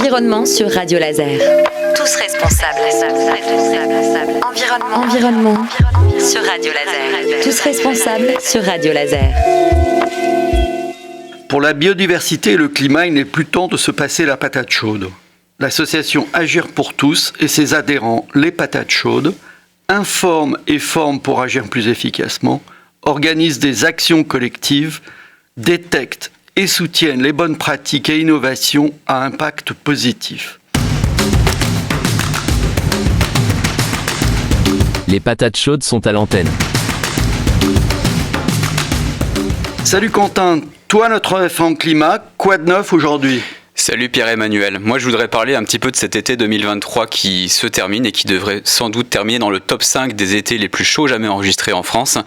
Environnement sur Radio Laser. Tous responsables. Environnement sur Radio Laser. Tous responsables sur Radio Laser. Pour la biodiversité et le climat, il n'est plus temps de se passer la patate chaude. L'association Agir pour tous et ses adhérents, les patates chaudes, informent et forment pour agir plus efficacement, organisent des actions collectives, détectent et soutiennent les bonnes pratiques et innovations à impact positif. Les patates chaudes sont à l'antenne. Salut Quentin, toi notre référent climat, quoi de neuf aujourd'hui ? Salut Pierre-Emmanuel, moi je voudrais parler un petit peu de cet été 2023 qui se termine et qui devrait sans doute terminer dans le top 5 des étés les plus chauds jamais enregistrés en France.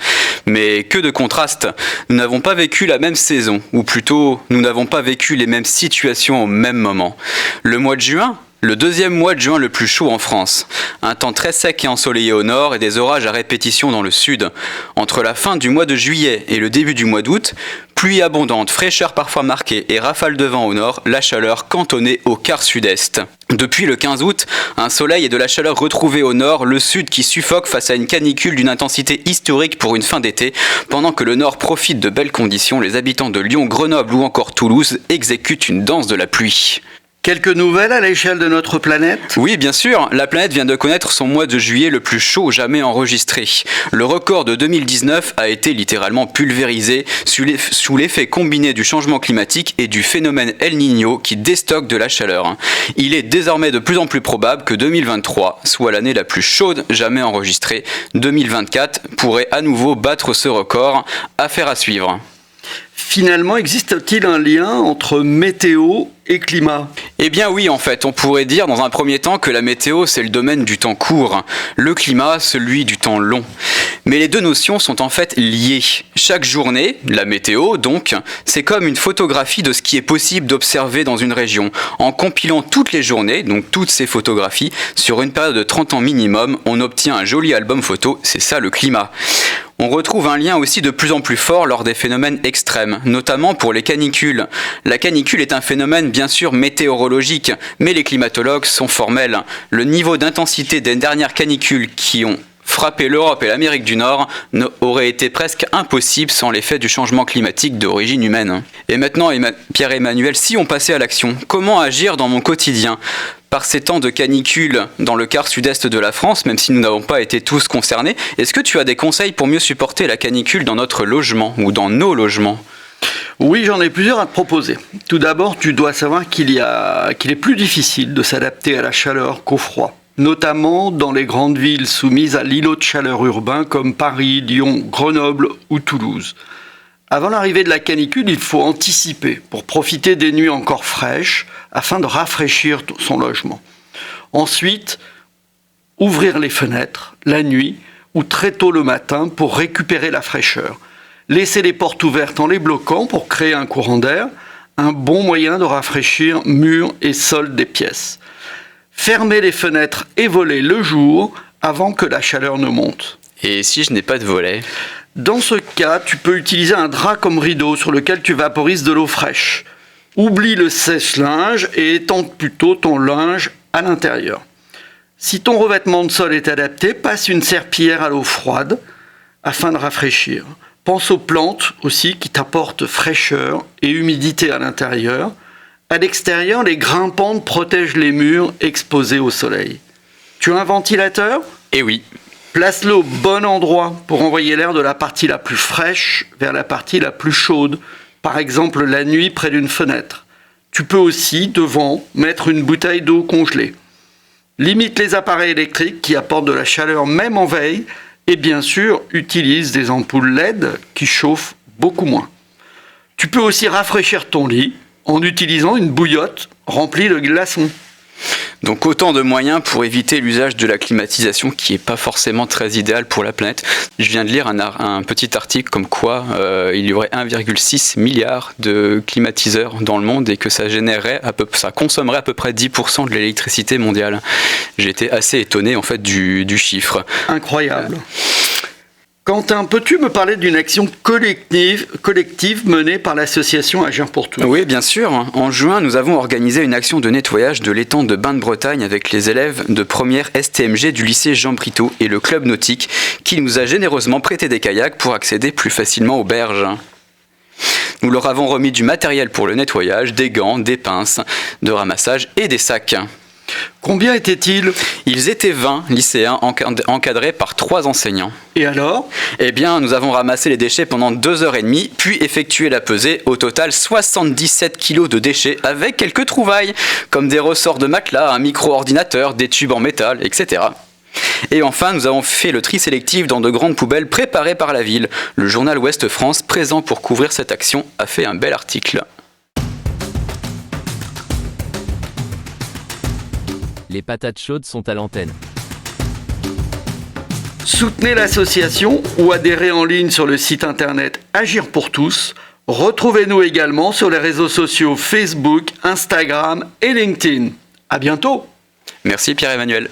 Mais que de contraste, nous n'avons pas vécu la même saison, ou plutôt nous n'avons pas vécu les mêmes situations au même moment. Le mois de juin, le deuxième mois de juin le plus chaud en France. Un temps très sec et ensoleillé au nord et des orages à répétition dans le sud. Entre la fin du mois de juillet et le début du mois d'août, pluie abondante, fraîcheur parfois marquée et rafale de vent au nord, la chaleur cantonnée au quart sud-est. Depuis le 15 août, un soleil et de la chaleur retrouvés au nord, le sud qui suffoque face à une canicule d'une intensité historique pour une fin d'été, pendant que le nord profite de belles conditions, les habitants de Lyon, Grenoble ou encore Toulouse exécutent une danse de la pluie. Quelques nouvelles à l'échelle de notre planète ? Oui, bien sûr, la planète vient de connaître son mois de juillet le plus chaud jamais enregistré. Le record de 2019 a été littéralement pulvérisé sous l'effet combiné du changement climatique et du phénomène El Niño qui déstocke de la chaleur. Il est désormais de plus en plus probable que 2023 soit l'année la plus chaude jamais enregistrée. 2024 pourrait à nouveau battre ce record. Affaire à suivre. Finalement, existe-t-il un lien entre météo et climat ? Eh bien oui, en fait, on pourrait dire dans un premier temps que la météo, c'est le domaine du temps court, le climat, celui du temps long. Mais les deux notions sont en fait liées. Chaque journée, la météo, donc, c'est comme une photographie de ce qui est possible d'observer dans une région. En compilant toutes les journées, donc toutes ces photographies, sur une période de 30 ans minimum, on obtient un joli album photo, c'est ça le climat. On retrouve un lien aussi de plus en plus fort lors des phénomènes extrêmes, notamment pour les canicules. La canicule est un phénomène bien sûr météorologique, mais les climatologues sont formels. Le niveau d'intensité des dernières canicules qui ont frappé l'Europe et l'Amérique du Nord aurait été presque impossible sans l'effet du changement climatique d'origine humaine. Et maintenant, Pierre-Emmanuel, si on passait à l'action, comment agir dans mon quotidien ? Par ces temps de canicule dans le quart sud-est de la France, même si nous n'avons pas été tous concernés, est-ce que tu as des conseils pour mieux supporter la canicule dans notre logement ou dans nos logements ? Oui, j'en ai plusieurs à te proposer. Tout d'abord, tu dois savoir qu'il est plus difficile de s'adapter à la chaleur qu'au froid, notamment dans les grandes villes soumises à l'îlot de chaleur urbain comme Paris, Lyon, Grenoble ou Toulouse. Avant l'arrivée de la canicule, il faut anticiper pour profiter des nuits encore fraîches afin de rafraîchir son logement. Ensuite, ouvrir les fenêtres la nuit ou très tôt le matin pour récupérer la fraîcheur. Laisser les portes ouvertes en les bloquant pour créer un courant d'air, un bon moyen de rafraîchir murs et sols des pièces. Fermer les fenêtres et volets le jour avant que la chaleur ne monte. Et si je n'ai pas de volet ? Dans ce cas, tu peux utiliser un drap comme rideau sur lequel tu vaporises de l'eau fraîche. Oublie le sèche-linge et étends plutôt ton linge à l'intérieur. Si ton revêtement de sol est adapté, passe une serpillière à l'eau froide afin de rafraîchir. Pense aux plantes aussi qui t'apportent fraîcheur et humidité à l'intérieur. À l'extérieur, les grimpantes protègent les murs exposés au soleil. Tu as un ventilateur ? Eh oui. Place-le au bon endroit pour envoyer l'air de la partie la plus fraîche vers la partie la plus chaude, par exemple la nuit près d'une fenêtre. Tu peux aussi, devant, mettre une bouteille d'eau congelée. Limite les appareils électriques qui apportent de la chaleur même en veille et bien sûr, utilise des ampoules LED qui chauffent beaucoup moins. Tu peux aussi rafraîchir ton lit en utilisant une bouillotte remplie de glaçons. Donc autant de moyens pour éviter l'usage de la climatisation qui n'est pas forcément très idéal pour la planète. Je viens de lire un petit article comme quoi il y aurait 1,6 milliard de climatiseurs dans le monde et que ça consommerait à peu près 10% de l'électricité mondiale. J'ai été assez étonné en fait du chiffre. Incroyable. Quentin, peux-tu me parler d'une action collective menée par l'association Agir pour tous ? Oui, bien sûr. En juin, nous avons organisé une action de nettoyage de l'étang de Bain-de-Bretagne avec les élèves de première STMG du lycée Jean Brito et le club nautique qui nous a généreusement prêté des kayaks pour accéder plus facilement aux berges. Nous leur avons remis du matériel pour le nettoyage, des gants, des pinces de ramassage et des sacs. Combien étaient-ils ? Ils étaient 20 lycéens encadrés par 3 enseignants. Et alors ? Eh bien, nous avons ramassé les déchets pendant 2h30, puis effectué la pesée. Au total, 77 kilos de déchets avec quelques trouvailles, comme des ressorts de matelas, un micro-ordinateur, des tubes en métal, etc. Et enfin, nous avons fait le tri sélectif dans de grandes poubelles préparées par la ville. Le journal Ouest France, présent pour couvrir cette action, a fait un bel article. Les patates chaudes sont à l'antenne. Soutenez l'association ou adhérez en ligne sur le site internet Agir pour tous. Retrouvez-nous également sur les réseaux sociaux Facebook, Instagram et LinkedIn. À bientôt. Merci Pierre-Emmanuel.